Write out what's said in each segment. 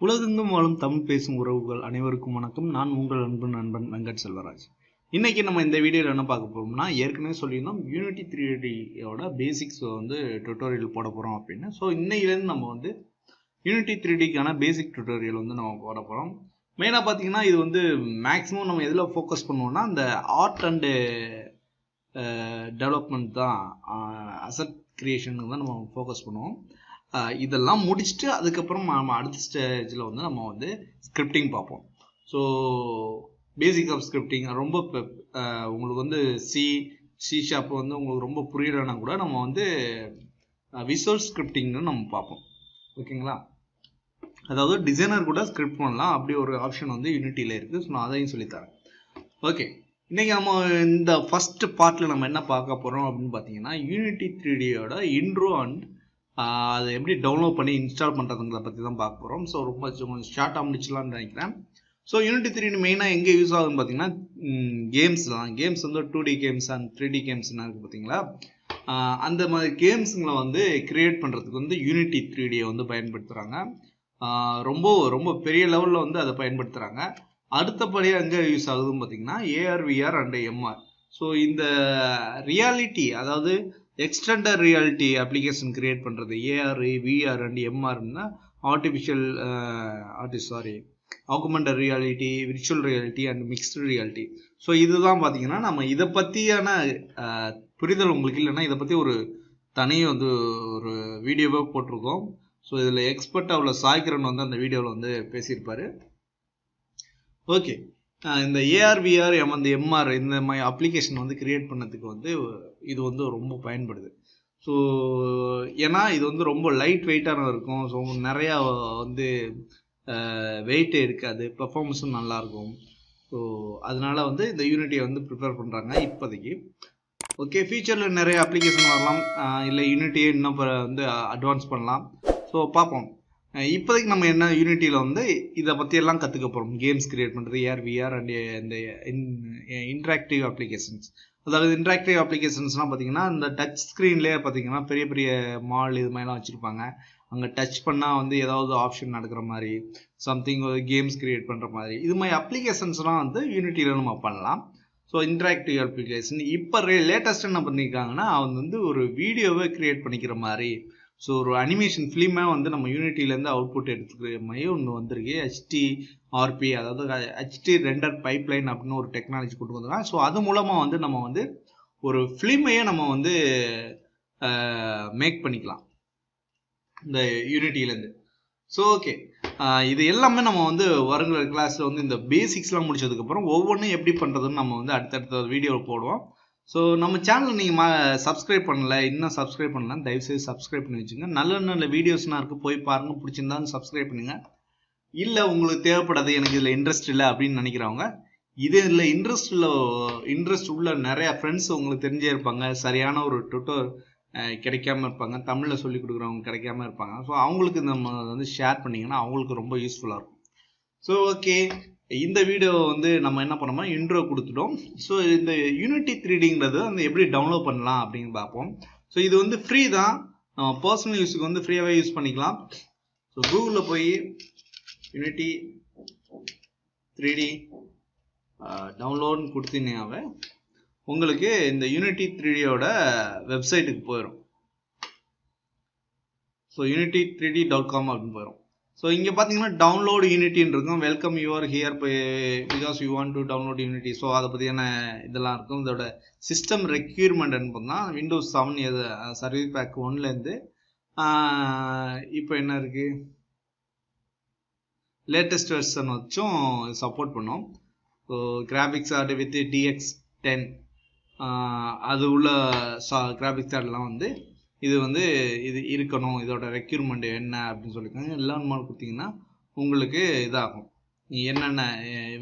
உலகெங்கும் வாழும் தமிழ் பேசும் உறவுகள் அனைவருக்கும் வணக்கம். நான் உங்கள் அன்பு நண்பன் வெங்கட் செல்வராஜ். இன்னைக்கு நம்ம இந்த வீடியோவில் என்ன பார்க்க போறோம்னா, ஏற்கனவே சொல்லியிருந்தோம் யூனிட்டி 3Dயோட பேசிக்ஸ் டுட்டோரியல் போட போறோம் அப்படின்னு. ஸோ இன்னையிலேருந்து நம்ம யூனிட்டி 3Dக்கான பேசிக் டுட்டோரியல் நம்ம போட போறோம். மெயினாக பார்த்தீங்கன்னா இது மேக்ஸிமம் நம்ம எதில் ஃபோக்கஸ் பண்ணுவோம்னா, அந்த ஆர்ட் அண்டு டெவலப்மெண்ட் தான், அசட் கிரியேஷனுக்கு தான் நம்ம ஃபோக்கஸ் பண்ணுவோம். இதெல்லாம் முடிச்சுட்டு அதுக்கப்புறம் நம்ம அடுத்த ஸ்டேஜில் நம்ம ஸ்கிரிப்டிங் பார்ப்போம். ஸோ பேசிக் ஆஃப் ஸ்கிரிப்டிங் ரொம்ப உங்களுக்கு சி ஷாப் உங்களுக்கு ரொம்ப புரியலைன்னா கூட நம்ம விசுவல் ஸ்கிரிப்டிங்னு நம்ம பார்ப்போம். ஓகேங்களா? அதாவது டிசைனர் கூட ஸ்கிரிப்ட் பண்ணலாம், அப்படி ஒரு ஆப்ஷன் யூனிட்டியில் இருக்குது. ஸோ நான் அதையும் சொல்லித்தரேன். ஓகே, இன்றைக்கி நம்ம இந்த ஃபஸ்ட் பார்ட்டில் நம்ம என்ன பார்க்க போகிறோம் அப்படின்னு பார்த்தீங்கன்னா, யூனிட்டி 3Dயோட இன்ட்ரோ அண்ட் அதை எப்படி டவுன்லோட் பண்ணி இன்ஸ்டால் பண்ணுறதுங்களை பற்றி தான் பார்க்க போகிறோம். ஸோ ரொம்ப ஷார்ட்டாக முடிச்சலான்னு நினைக்கிறேன். ஸோ யூனிட்டி 3D மெயினாக எங்கே யூஸ் ஆகுதுன்னு பார்த்தீங்கன்னா, கேம்ஸ் தான். Games 2D games and 3D கேம்ஸ்னா இருக்குது பார்த்தீங்களா, அந்த மாதிரி கேம்ஸுங்களை கிரியேட் பண்ணுறதுக்கு யூனிட்டி 3Dயை பயன்படுத்துகிறாங்க. ரொம்ப ரொம்ப பெரிய லெவலில் அதை பயன்படுத்துகிறாங்க. அடுத்தபடியாக எங்கே யூஸ் ஆகுதுன்னு பார்த்தீங்கன்னா, AR VR and MR. So இந்த ரியாலிட்டி, அதாவது எக்ஸ்டெண்டட் ரியாலிட்டி அப்ளிகேஷன் கிரியேட் பண்ணுறது AR VR அண்ட் MRன்னா augmented reality, virtual reality and mixed reality. So இதுதான் பார்த்தீங்கன்னா, நம்ம இதை பற்றியான புரிதல் உங்களுக்கு இல்லைன்னா இதை பற்றி ஒரு தனி ஒரு வீடியோவே போட்டிருக்கோம். ஸோ இதில் எக்ஸ்பர்ட்டாக உள்ள சாய்கிரன் அந்த வீடியோவில் பேசியிருப்பார். ஓகே, இந்த AR VR அந்த MR இந்த மாதிரி அப்ளிகேஷன் கிரியேட் பண்ணதுக்கு இது ரொம்ப பயன்படுது. ஸோ ஏன்னா இது ரொம்ப லைட் வெயிட்டான இருக்கும். ஸோ நிறையா வெயிட்டே இருக்காது, பெர்ஃபார்மன்ஸும் நல்லாயிருக்கும். ஸோ அதனால இந்த யூனிட்டியை ப்ரிப்பேர் பண்ணுறாங்க இப்போதைக்கு. ஓகே, ஃபியூச்சரில் நிறைய அப்ளிகேஷன் வரலாம், இல்லை யூனிட்டியை இன்னும் அட்வான்ஸ் பண்ணலாம். ஸோ பார்ப்போம். இப்போதைக்கு நம்ம என்ன யூனிட்டியில் இதை பற்றியெல்லாம் கற்றுக்க போகிறோம். கேம்ஸ் கிரியேட் பண்ணுறது, AR VR அண்ட் இந்த இன்ட்ராக்டிவ் அப்ளிகேஷன்ஸ். அதாவது இன்ட்ராக்டிவ் அப்ளிகேஷன்ஸ்லாம் பார்த்தீங்கன்னா, இந்த டச் ஸ்க்ரீன்லேயே பார்த்தீங்கன்னா பெரிய பெரிய மால் இது மாதிரிலாம் வச்சுருப்பாங்க. அங்கே டச் பண்ணால் ஏதாவது ஆப்ஷன் நடக்கிற மாதிரி, சம்திங் ஒரு கேம்ஸ் கிரியேட் பண்ணுற மாதிரி, இது மாதிரி அப்ளிகேஷன்ஸ்லாம் யூனிட்டியில் நம்ம பண்ணலாம். ஸோ இன்ட்ராக்டிவ் அப்ளிகேஷன் இப்போ லேட்டஸ்ட் என்ன பண்ணியிருக்காங்கன்னா, ஒரு வீடியோவை கிரியேட் பண்ணிக்கிற மாதிரி, ஸோ ஒரு அனிமேஷன் ஃபிலிமாக நம்ம யூனிட்டிலேருந்து அவுட்புட் எடுத்துக்கிற மாதிரி ஒன்று வந்திருக்கு. HDRP, அதாவது HD ரெண்டர் பைப்லைன் அப்படின்னு ஒரு டெக்னாலஜி கொண்டு வந்துருக்காங்க. ஸோ அது மூலமாக நம்ம ஒரு ஃபிலிமையே நம்ம மேக் பண்ணிக்கலாம் இந்த யூனிட்டிலேருந்து. ஸோ ஓகே, இது எல்லாமே நம்ம வருங்கிற கிளாஸில் இந்த பேசிக்ஸ்லாம் முடிச்சதுக்கப்புறம் ஒவ்வொன்றும் எப்படி பண்ணுறதுன்னு நம்ம அடுத்தடுத்த வீடியோவில் போடுவோம். ஸோ நம்ம சேனல் நீங்கள் சப்ஸ்கிரைப் பண்ணல, இன்னும் சப்ஸ்கிரைப் பண்ணலாம், தயவுசெய்து சப்ஸ்கிரைப் பண்ணி வச்சுங்க. நல்ல நல்ல வீடியோஸ்லாம் இருக்குது, போய் பாருங்கள். பிடிச்சிருந்தாலும் சப்ஸ்கிரைப் பண்ணுங்க. இல்லை உங்களுக்கு தேவைப்படாது, எனக்கு இதில் இன்ட்ரெஸ்ட் இல்லை அப்படின்னு நினைக்கிறவங்க, இதில் இன்ட்ரெஸ்ட் உள்ள நிறையா ஃப்ரெண்ட்ஸ் உங்களுக்கு தெரிஞ்சே இருப்பாங்க, சரியான ஒரு டுட்டோர் கிடைக்காம இருப்பாங்க, தமிழில் சொல்லி கொடுக்குறவங்க கிடைக்காம இருப்பாங்க. ஸோ அவங்களுக்கு நம்ம ஷேர் பண்ணிங்கன்னா அவங்களுக்கு ரொம்ப யூஸ்ஃபுல்லாக இருக்கும். ஸோ ஓகே, இந்த வீடியோ நம்ம என்ன பண்ணோம்னா இன்ட்ரோ கொடுத்துட்டோம். ஸோ இந்த யூனிட்டி 3Dங்கிறது எப்படி டவுன்லோட் பண்ணலாம் அப்படின்னு பார்ப்போம். ஸோ இது ஃப்ரீ தான், நம்ம பர்சனல் யூஸுக்கு ஃப்ரீயாகவே யூஸ் பண்ணிக்கலாம். ஸோ கூகுளில் போய் யூனிட்டி 3D டவுன்லோட்னு கொடுத்தீங்கன்னாவே உங்களுக்கு இந்த யூனிட்டி 3Dயோட வெப்சைட்டுக்கு போயிடும். ஸோ unity3d.com அப்படின்னு போயிடும். ஸோ இங்கே பார்த்தீங்கன்னா டவுன்லோட் யூனிட்டின்னு இருக்கும். Welcome you're here because you want to download Unity. So அதை பற்றியான இதெல்லாம் இருக்கும். இதோட சிஸ்டம் ரெக்யூர்மெண்ட்னு பார்த்தீங்கன்னா Windows 7 சர்வீஸ் பேக் 1லேருந்து இப்போ என்ன இருக்குது, லேட்டஸ்ட் வெர்ஷன் வச்சும் சப்போர்ட் பண்ணோம். So graphics card with DX10 அது உள்ள கிராஃபிக்ஸ் கார்டெலாம் இது இது இருக்கணும், இதோட ரெக்யூர்மெண்ட் என்ன அப்படின்னு சொல்லியிருக்காங்க. லேர்ன் பண்ண கொடுத்தீங்கன்னா உங்களுக்கு இதாகும்,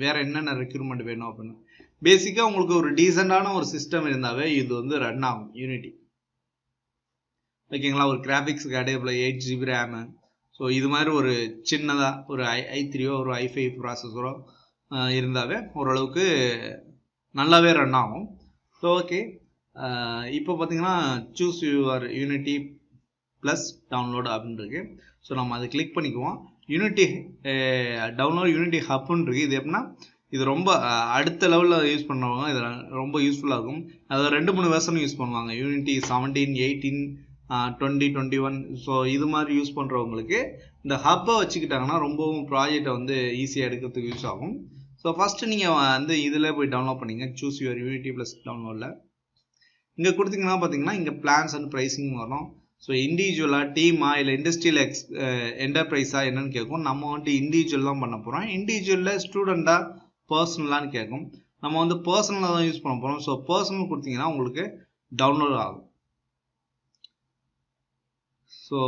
வேறு என்னென்ன ரெக்யூர்மெண்ட் வேணும் அப்படின்னு. பேசிக்காக உங்களுக்கு ஒரு டீசெண்டான ஒரு சிஸ்டம் இருந்தாவே இது ரன் ஆகும் யூனிட்டி. ஓகேங்களா? ஒரு கிராஃபிக்ஸ் கார்டு இப்போ 8GB ரேமு, ஸோ இது மாதிரி ஒரு சின்னதாக ஒரு i3 ஒரு i5 ப்ராசஸரோ இருந்தாவே ஓரளவுக்கு நல்லாவே ரன் ஆகும். ஸோ ஓகே, இப்போ பார்த்தீங்கன்னா choose your unity plus download அப்படின்னு இருக்கு. ஸோ நம்ம அதை கிளிக் பண்ணிக்குவோம். யூனிட்டி டவுன்லோட் யூனிட்டி ஹப்னு இருக்குது. இது எப்படின்னா இது ரொம்ப அடுத்த லெவலில் யூஸ் பண்ணுறவங்க இது ரொம்ப யூஸ்ஃபுல்லாக இருக்கும். அது 2-3 வெர்ஷன் யூஸ் பண்ணுவாங்க. யூனிட்டி 17, 18, 20, 21. ஸோ இது மாதிரி யூஸ் பண்ணுறவங்களுக்கு இந்த ஹப்பை வச்சுக்கிட்டாங்கன்னா ரொம்பவும் ப்ராஜெக்டை வந்து ஈஸியாக எடுக்கிறதுக்கு யூஸ் ஆகும். ஸோ ஃபஸ்ட்டு நீங்கள் வந்து இதில் போய் டவுன்லோட் பண்ணிங்க. சூஸ் யுவர் யூனிட்டி ப்ளஸ் டவுன்லோடில் இங்கே கொடுத்தீங்கன்னா பார்த்தீங்கன்னா இங்கே பிளான்ஸ் அண்ட் ப்ரைஸிங் வரும். ஸோ இண்டிவிஜுவலாக டீமா இல்லை இண்டஸ்ட்ரியல் என்டர்பிரைஸா என்னன்னு கேட்கும். நம்ம வந்துட்டு இண்டிவிஜுவல் தான் பண்ண போகிறோம். இண்டிவிஜுவலில் ஸ்டூடெண்ட்டாக பர்சனலான்னு கேட்கும். நம்ம வந்து பர்சனலாக தான் யூஸ் பண்ண போகிறோம். ஸோ பர்சனல் கொடுத்தீங்கன்னா உங்களுக்கு டவுன்லோட் ஆகும். ஸோ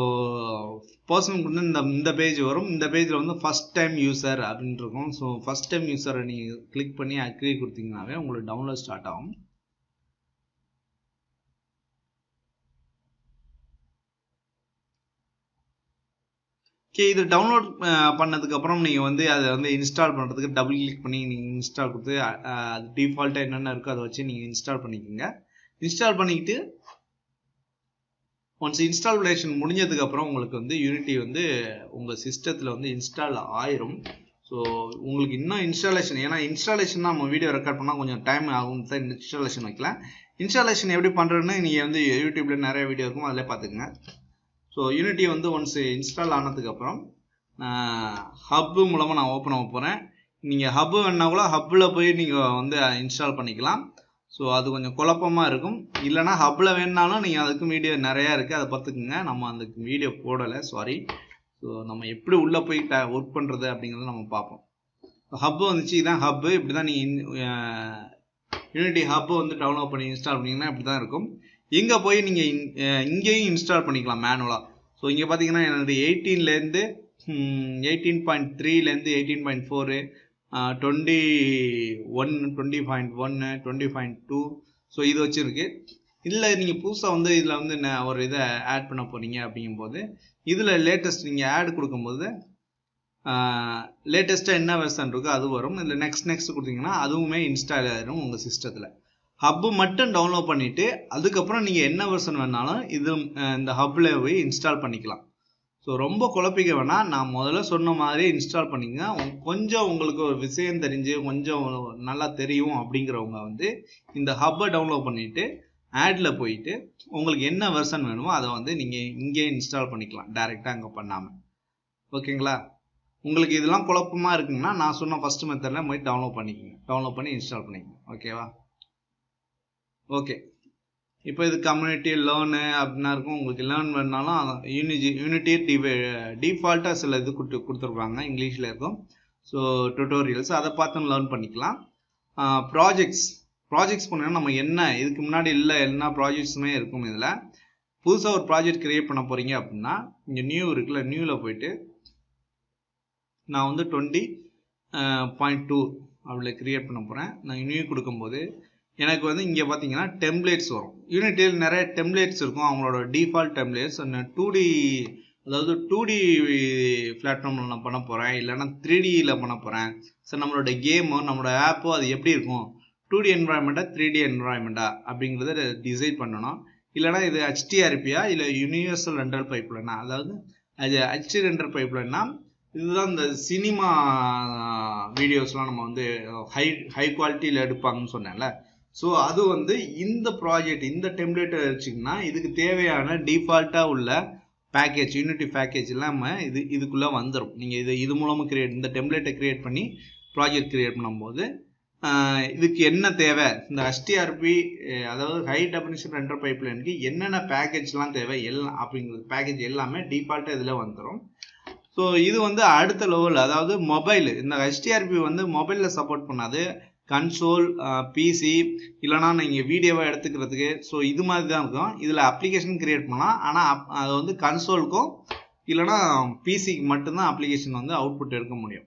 பர்சனலுக்கு வந்து இந்த பேஜ் வரும். இந்த பேஜில் வந்து ஃபஸ்ட் டைம் யூசர் அப்படின்னு இருக்கும். ஸோ ஃபஸ்ட் டைம் யூசரை நீங்கள் கிளிக் பண்ணி அக்ரி கொடுத்தீங்கன்னாவே உங்களுக்கு டவுன்லோட் ஸ்டார்ட் ஆகும். ஓகே, இது டவுன்லோட் பண்ணதுக்கப்புறம் நீங்கள் வந்து அதை வந்து இன்ஸ்டால் பண்ணுறதுக்கு டபுள் கிளிக் பண்ணி நீங்கள் இன்ஸ்டால் கொடுத்து அது டிஃபால்ட்டாக என்னென்ன இருக்கோ அதை வச்சு நீங்கள் இன்ஸ்டால் பண்ணிக்கோங்க. இன்ஸ்டால் பண்ணிக்கிட்டு ஒன்ஸ் இன்ஸ்டாலேஷன் முடிஞ்சதுக்கப்புறம் உங்களுக்கு வந்து யூனிட்டி வந்து உங்கள் சிஸ்டத்தில் வந்து இன்ஸ்டால் ஆயிரும். ஸோ உங்களுக்கு இன்னும் இன்ஸ்டாலேஷன், ஏன்னா இன்ஸ்டாலேஷன் தான் நம்ம வீடியோ ரெக்கார்ட் பண்ணால் கொஞ்சம் டைம் ஆகும் தான் இன்ஸ்டாலேஷன் வைக்கல. இன்ஸ்டாலேஷன் எப்படி பண்ணுறதுன்னு நீங்கள் வந்து யூடியூப்பில் நிறைய வீடியோ இருக்கும், அதில் பார்த்துக்குங்க. ஸோ யூனிட்டி வந்து ஒன்ஸ் இன்ஸ்டால் ஆனதுக்கப்புறம் ஹப்பு மூலமாக நான் ஓப்பன் ஆக போகிறேன். நீங்கள் ஹப்பு வேணா கூட ஹப்பில் போய் நீங்கள் வந்து இன்ஸ்டால் பண்ணிக்கலாம். ஸோ அது கொஞ்சம் குழப்பமாக இருக்கும். இல்லைனா ஹப்பில் வேணுனாலும் நீங்கள் அதுக்கு வீடியோ நிறையா இருக்குது, அதை பார்த்துக்குங்க. நம்ம அதுக்கு வீடியோ போடலை, சாரி. ஸோ நம்ம எப்படி உள்ளே போய் ஒர்க் பண்ணுறது அப்படிங்கிறத நம்ம பார்ப்போம். ஹப்பு வந்துச்சு, இதான் ஹப்பு. இப்படி தான் நீங்கள் யூனிட்டி ஹப்பு வந்து டவுன்லோட் பண்ணி இன்ஸ்டால் பண்ணிங்கன்னா இப்படி தான் இருக்கும். இங்கே போய் நீங்கள் இங்கேயும் இன்ஸ்டால் பண்ணிக்கலாம் மேனுவலாக. ஸோ இங்கே பார்த்தீங்கன்னா என்னோட 18லேருந்து 18.3லேருந்து 18.4, 21, 20.1, 20.2. ஸோ இது வச்சுருக்கு. இல்லை நீங்கள் புதுசாக வந்து இதில் வந்து ஒரு இதை ஆட் பண்ண போகிறீங்க அப்படிங்கும்போது இதில் லேட்டஸ்ட் நீங்கள் ஆட் கொடுக்கும்போது லேட்டஸ்ட்டாக என்ன வெர்ஷன் இருக்கோ அது வரும். இதில் நெக்ஸ்ட் கொடுத்தீங்கன்னா அதுவுமே இன்ஸ்டால் ஆகிடும் உங்கள் சிஸ்டத்தில். ஹப்பு மட்டும் டவுன்லோட் பண்ணிவிட்டு அதுக்கப்புறம் நீங்கள் என்ன வெர்ஷன் வேணாலும் இது இந்த ஹப்பில் போய் இன்ஸ்டால் பண்ணிக்கலாம். ஸோ ரொம்ப குழப்பிக்க வேணாம், நான் முதல்ல சொன்ன மாதிரி இன்ஸ்டால் பண்ணிங்க. கொஞ்சம் உங்களுக்கு ஒரு விஷயம் தெரிஞ்சு கொஞ்சம் நல்லா தெரியும் அப்படிங்கிறவங்க வந்து இந்த ஹப்பை டவுன்லோட் பண்ணிவிட்டு ஆடில் போயிட்டு உங்களுக்கு என்ன வெர்ஷன் வேணுமோ அதை வந்து நீங்கள் இங்கே இன்ஸ்டால் பண்ணிக்கலாம், டைரெக்டாக அங்கே பண்ணாமல். ஓகேங்களா? உங்களுக்கு இதெல்லாம் குழப்பமாக இருக்குங்கன்னா நான் சொன்ன ஃபஸ்ட்டு மெத்தடில் போய் டவுன்லோட் பண்ணிக்கோங்க, டவுன்லோட் பண்ணி இன்ஸ்டால் பண்ணிக்கோங்க. ஓகேவா? ஓகே, இப்போ இது கம்யூனிட்டி லேர்னு அப்படின்னா இருக்கும். உங்களுக்கு லேர்ன் வேணுனாலும் யூனிட்டி டிஃபால்ட்டாக சில இது கொடுத்துருப்பாங்க, இங்கிலீஷில் இருக்கும். ஸோ டுட்டோரியல்ஸ் அதை பார்த்து லேர்ன் பண்ணிக்கலாம். ப்ராஜெக்ட்ஸ் பண்ணால் நம்ம என்ன இதுக்கு முன்னாடி இல்லை எல்லா ப்ராஜெக்ட்ஸுமே இருக்கும். இதில் புதுசாக ஒரு ப்ராஜெக்ட் கிரியேட் பண்ண போகிறீங்க அப்படின்னா இங்கே நியூ இருக்குல்ல, நியூவில் போயிட்டு நான் வந்து 20.2 அதில் கிரியேட் பண்ண போகிறேன். நான் நியூ கொடுக்கும்போது எனக்கு வந்து இங்கே பார்த்தீங்கன்னா டெம்ப்ளேட்ஸ் வரும். யூனிட்டியில் நிறைய டெம்ப்ளேட்ஸ் இருக்கும், அவங்களோட டிஃபால்ட் டெம்ப்ளேட்ஸ். 2D, அதாவது 2D பிளாட்ஃபார்மில் நான் பண்ண போகிறேன், இல்லைன்னா 3Dயில் பண்ண போகிறேன். ஸோ நம்மளோட கேமோ நம்மளோட ஆப்போ அது எப்படி இருக்கும், 2D என்வரான்மெண்ட்டா 3D என்வரான்மெண்ட்டா அப்படிங்கிறத டிசைட் பண்ணணும். இல்லைனா இது HDRPயா இல்லை யூனிவர்சல் ரெண்டல் பைப்லைனா, அதாவது அது HD ரெண்டல் பைப்லைன்னா இதுதான் இந்த சினிமா வீடியோஸ்லாம் நம்ம வந்து ஹை குவாலிட்டியில் எடுப்பாங்கன்னு சொன்னேன்ல. ஸோ அது வந்து இந்த ப்ராஜெக்ட் இந்த டெம்ப்ளேட்டை வச்சிங்கன்னா இதுக்கு தேவையான டிஃபால்ட்டாக உள்ள பேக்கேஜ், யூனிட்டி பேக்கேஜ் இல்லாமல் இதுக்குள்ளே வந்துடும். நீங்கள் இது மூலமாக இந்த டெம்ப்ளேட்டை கிரியேட் பண்ணி ப்ராஜெக்ட் கிரியேட் பண்ணும்போது இதுக்கு என்ன தேவை, இந்த HDRP அதாவது ஹை டெஃபினிஷன் ரெண்டர் பைப்லைனுக்கு என்னென்ன பேக்கேஜ்லாம் தேவை எல்லாம் அப்படிங்கிறது பேக்கேஜ் எல்லாமே டிஃபால்ட்டாக இதில் வந்துடும். ஸோ இது வந்து அடுத்த லெவல், அதாவது மொபைல். இந்த HDRP வந்து மொபைலில் சப்போர்ட் பண்ணாது, கன்சோல், பிசி இல்லைனா நீங்கள் வீடியோவை எடுத்துக்கிறதுக்கு. ஸோ இது மாதிரி தான் இருக்கும். இதில் அப்ளிகேஷன் கிரியேட் பண்ணலாம், ஆனால் அது வந்து கன்சோலுக்கும் இல்லைனா பிசிக்கு மட்டும்தான் அப்ளிகேஷன் வந்து அவுட்புட் எடுக்க முடியும்.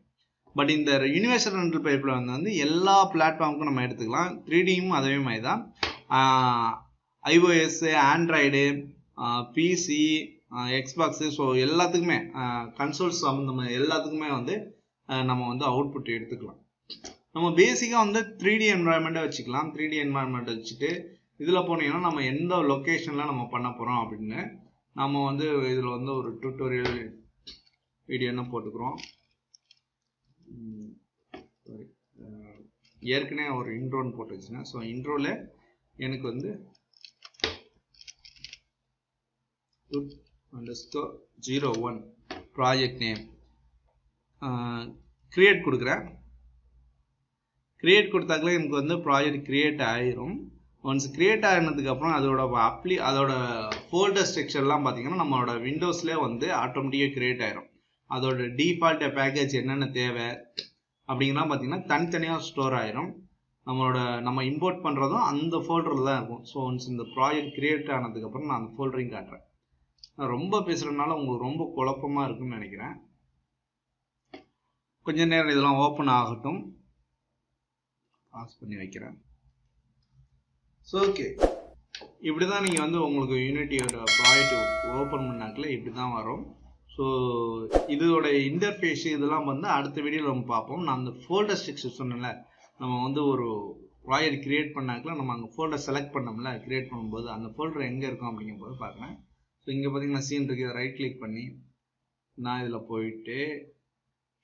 பட் இந்த யூனிவர்சல் ரெண்டல் பைப்பில் வந்து எல்லா பிளாட்ஃபார்முக்கும் நம்ம எடுத்துக்கலாம். 3Dயும் அதே மாதிரி தான். iOS, Android, PC, Xbox, so எல்லாத்துக்குமே கன்சோல்ஸ் சம்மந்தமாக எல்லாத்துக்குமே வந்து நம்ம வந்து அவுட்புட் எடுத்துக்கலாம். நம்ம பேசிக்காக வந்து 3D என்வரான்மெண்ட்டை வச்சுக்கலாம். 3D என்வரான்மெண்ட் வச்சுட்டு இதில் போனீங்கன்னா நம்ம எந்த லொக்கேஷனில் நம்ம பண்ண போகிறோம் அப்படின்னு நம்ம வந்து இதில் வந்து ஒரு டியூட்டோரியல் வீடியோன்னு போட்டுக்கிறோம். ஏற்கனவே ஒரு இன்ட்ரோன்னு போட்டு வச்சுங்க. ஸோ இன்ட்ரோவில் எனக்கு வந்து _01 ப்ராஜெக்ட் நேம் கிரியேட் கொடுக்குறேன். கிரியேட் கொடுத்தாக்கல எனக்கு வந்து ப்ராஜெக்ட் கிரியேட் ஆயிரும். ஒன்ஸ் கிரியேட் ஆகினதுக்கப்புறம் அதோட ஃபோல்டர் ஸ்ட்ரக்சர்லாம் பார்த்தீங்கன்னா நம்மளோட விண்டோஸ்லேயே வந்து ஆட்டோமேட்டிக்காக கிரியேட் ஆயிரும். அதோட டிஃபால்ட் பேக்கேஜ் என்னென்ன தேவை அப்படிங்கலாம் பார்த்தீங்கன்னா தனித்தனியாக ஸ்டோர் ஆயிரும். நம்ம இம்போர்ட் பண்ணுறதும் அந்த ஃபோல்டரில் தான் இருக்கும். ஸோ ஒன்ஸ் இந்த ப்ராஜெக்ட் கிரியேட் ஆனதுக்கப்புறம் நான் அந்த ஃபோல்டரையும் காட்டுறேன். நான் ரொம்ப பேசுகிறதுனால உங்களுக்கு ரொம்ப குழப்பமாக இருக்குன்னு நினைக்கிறேன். கொஞ்ச நேரம் இதெல்லாம் ஓப்பன் ஆகட்டும். பாஸ் பண்ணி வைக்கிறேன். ஸோ ஓகே, இப்படி தான் நீங்கள் வந்து உங்களுக்கு யூனிட்டியோட ப்ராஜெக்ட் ஓப்பன் பண்ணாக்கல இப்படி தான் வரும். ஸோ இதோட இன்டர்ஃபேஸ் இதெல்லாம் வந்து அடுத்த வீடியோவில் நம்ம பார்ப்போம். நான் அந்த ஃபோல்டர் ஸ்ட்ரக்சர் சொன்னேன்ல, நம்ம வந்து ஒரு ப்ராஜெக்ட் கிரியேட் பண்ணாக்கல நம்ம அங்கே ஃபோல்டர் செலக்ட் பண்ணோம்ல, கிரியேட் பண்ணும்போது அந்த ஃபோல்டர் எங்கே இருக்கும் அப்படிங்கும்போது பார்க்குறேன். ஸோ இங்கே பார்த்தீங்கன்னா சீன் இருக்குது, ரைட் கிளிக் பண்ணி நான் இதில் போயிட்டு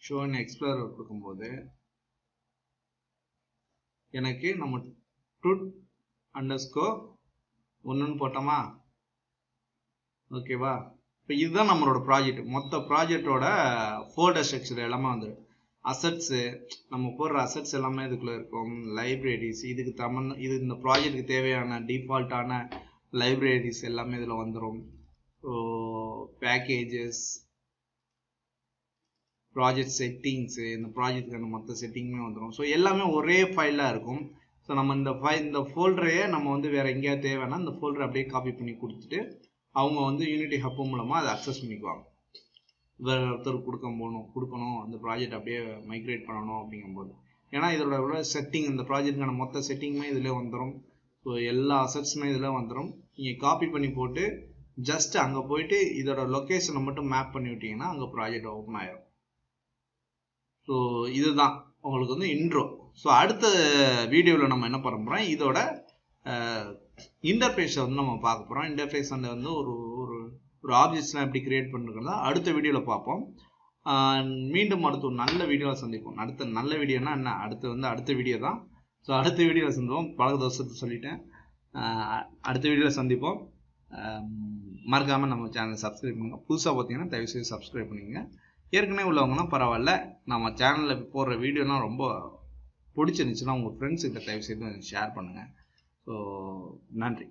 ஷோ இன் எக்ஸ்ப்ளோரர் கொடுக்கும்போது எனக்கு நம்ம _1 போட்டோமா, ஓகேவா? இப்போ இதுதான் நம்மளோட ப்ராஜெக்ட். மொத்த ப்ராஜெக்டோட ஃபோல்டர் ஸ்ட்ரக்சர் எல்லாமே வந்துடும். அசட்ஸு, நம்ம போடுற அசட்ஸ் எல்லாமே இதுக்குள்ளே இருக்கும். லைப்ரரிஸ், இது இந்த ப்ராஜெக்ட்டுக்கு தேவையான டிஃபால்ட்டான லைப்ரரிஸ் எல்லாமே இதில் வந்துடும். ஸோ பேக்கேஜஸ், ப்ராஜெக்ட் செட்டிங்ஸு, இந்த ப்ராஜெக்ட்டுக்கான மொத்த செட்டிங்குமே வந்துடும். ஸோ எல்லாமே ஒரே ஃபைலாக இருக்கும். ஸோ நம்ம இந்த ஃபோல்டரையே நம்ம வந்து வேறு எங்கேயாவது தேவைன்னா இந்த ஃபோல்டரை அப்படியே காப்பி பண்ணி கொடுத்துட்டு அவங்க வந்து யூனிட்டி ஹப் மூலமாக அதை அக்சஸ் பண்ணிக்குவாங்க. வேறு ஒருத்தர் கொடுக்கணும் அந்த ப்ராஜெக்ட் அப்படியே மைக்ரேட் பண்ணணும் அப்படிங்கும்போது. ஏன்னா இதோட செட்டிங், இந்த ப்ராஜெக்ட்டுக்கான மொத்த செட்டிங்குமே இதில் வந்துடும். ஸோ எல்லா அசட்ஸுமே இதில் வந்துடும். நீங்கள் காப்பி பண்ணி போட்டு ஜஸ்ட் அங்கே போயிட்டு இதோட லொக்கேஷனை மட்டும் மேப் பண்ணி விட்டிங்கன்னா அங்கே ப்ராஜெக்ட் ஓப்பன் ஆயிடும். ஸோ இதுதான் உங்களுக்கு வந்து இன்ட்ரோ. ஸோ அடுத்த வீடியோவில் நம்ம என்ன பண்ண போகிறோம், இதோட இன்டர்ஃபேஸை வந்து நம்ம பார்க்க போகிறோம். இன்டர்ஃபேஸ் வந்து ஒரு ஆப்ஜெக்ட்ஸ்லாம் எப்படி கிரியேட் பண்ணுறதா அடுத்த வீடியோவில் பார்ப்போம். மீண்டும் அடுத்த ஒரு நல்ல வீடியோவில் சந்திப்போம். அடுத்த நல்ல வீடியோனா என்ன, அடுத்த வீடியோ தான். ஸோ அடுத்த வீடியோவில் சந்திப்போம். பழக தோசத்தை சொல்லிட்டேன். அடுத்த வீடியோவில் சந்திப்போம். மறக்காமல் நம்ம சேனலை சப்ஸ்கிரைப் பண்ணுங்கள். புதுசாக பார்த்தீங்கன்னா தயவுசெய்து சப்ஸ்கிரைப் பண்ணிங்க. ஏற்கனவே உள்ளவங்கன்னா பரவாயில்ல, நம்ம சேனலில் போடுற வீடியோலாம் ரொம்ப பிடிச்சிருந்துச்சுன்னா உங்கள் ஃப்ரெண்ட்ஸுக்கிட்ட தயவுசெய்து ஷேர் பண்ணுங்கள். ஸோ நன்றி.